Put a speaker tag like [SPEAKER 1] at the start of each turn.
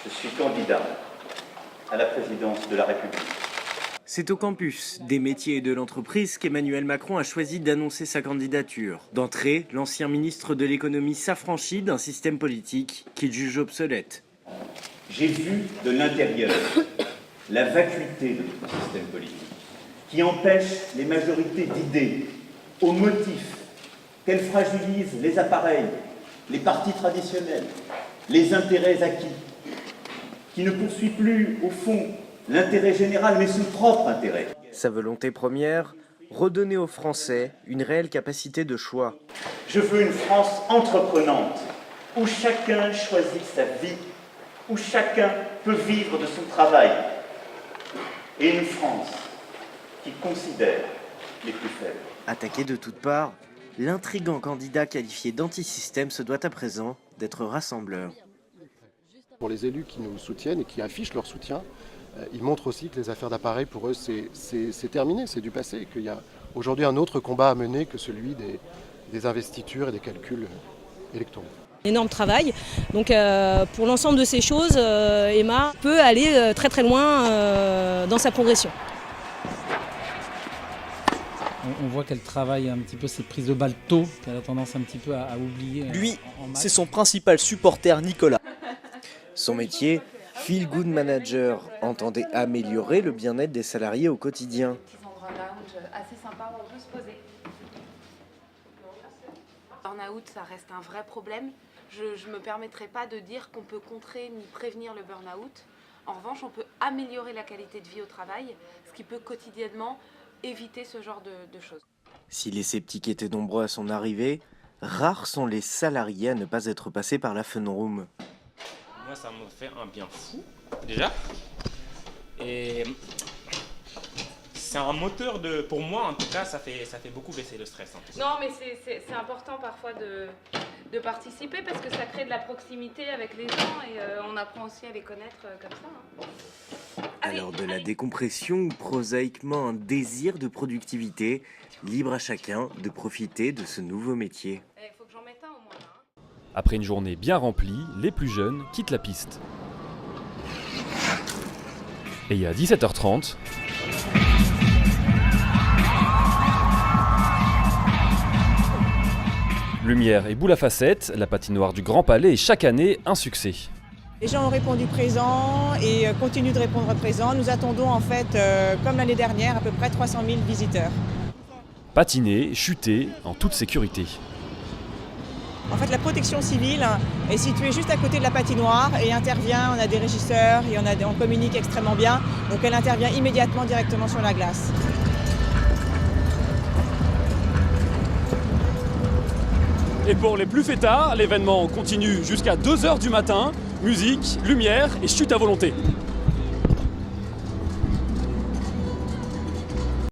[SPEAKER 1] Je suis candidat à la présidence de la République.
[SPEAKER 2] C'est au campus des métiers et de l'entreprise qu'Emmanuel Macron a choisi d'annoncer sa candidature. D'entrée, l'ancien ministre de l'économie s'affranchit d'un système politique qu'il juge obsolète.
[SPEAKER 1] J'ai vu de l'intérieur la vacuité de notre système politique, qui empêche les majorités d'idées au motif qu'elles fragilisent les appareils, les partis traditionnels, les intérêts acquis, qui ne poursuit plus, au fond, l'intérêt général, mais son propre intérêt.
[SPEAKER 2] Sa volonté première, redonner aux Français une réelle capacité de choix.
[SPEAKER 1] Je veux une France entreprenante, où chacun choisit sa vie, où chacun peut vivre de son travail. Et une France qui considère les plus faibles.
[SPEAKER 2] Attaqué de toutes parts, l'intrigant candidat qualifié d'antisystème se doit à présent d'être rassembleur.
[SPEAKER 3] Pour les élus qui nous soutiennent et qui affichent leur soutien, ils montrent aussi que les affaires d'appareil, pour eux, c'est terminé, c'est du passé, et qu'il y a aujourd'hui un autre combat à mener que celui des investitures et des calculs électoraux.
[SPEAKER 4] Énorme travail. Donc pour l'ensemble de ces choses, Emma peut aller très très loin dans sa progression.
[SPEAKER 5] On voit qu'elle travaille un petit peu ses prises de balles tôt, qu'elle a tendance un petit peu à oublier.
[SPEAKER 6] Lui, c'est son principal supporter, Nicolas.
[SPEAKER 2] Son métier, Feel Good Manager, entendait améliorer le bien-être des salariés au quotidien.
[SPEAKER 7] Assez sympa où on peut se poser. Burn-out, ça reste un vrai problème. Je ne me permettrai pas de dire qu'on peut contrer ni prévenir le burn-out. En revanche, on peut améliorer la qualité de vie au travail, ce qui peut quotidiennement éviter ce genre de choses.
[SPEAKER 2] Si les sceptiques étaient nombreux à son arrivée, rares sont les salariés à ne pas être passés par la Fun Room.
[SPEAKER 8] Moi, ça me fait un bien fou, déjà. Et c'est un moteur pour moi, en tout cas, ça fait beaucoup baisser le stress.
[SPEAKER 7] Non, mais c'est important parfois de participer parce que ça crée de la proximité avec les gens et on apprend aussi à les connaître comme ça.
[SPEAKER 2] Alors de la décompression ou prosaïquement un désir de productivité, libre à chacun de profiter de ce nouveau métier.
[SPEAKER 7] Faut que j'en mette un au moins.
[SPEAKER 9] Après une journée bien remplie, les plus jeunes quittent la piste. Et à 17h30, Lumière et boule à facettes, la patinoire du Grand Palais est chaque année un succès.
[SPEAKER 10] Les gens ont répondu présent et continuent de répondre présent. Nous attendons en fait, comme l'année dernière, à peu près 300 000 visiteurs.
[SPEAKER 9] Patiner, chuter, en toute sécurité.
[SPEAKER 10] En fait, la protection civile est située juste à côté de la patinoire et intervient. On a des régisseurs et on communique extrêmement bien. Donc elle intervient immédiatement directement sur la glace.
[SPEAKER 9] Et pour les plus fêtards, l'événement continue jusqu'à 2h du matin. Musique, lumière et chute à volonté.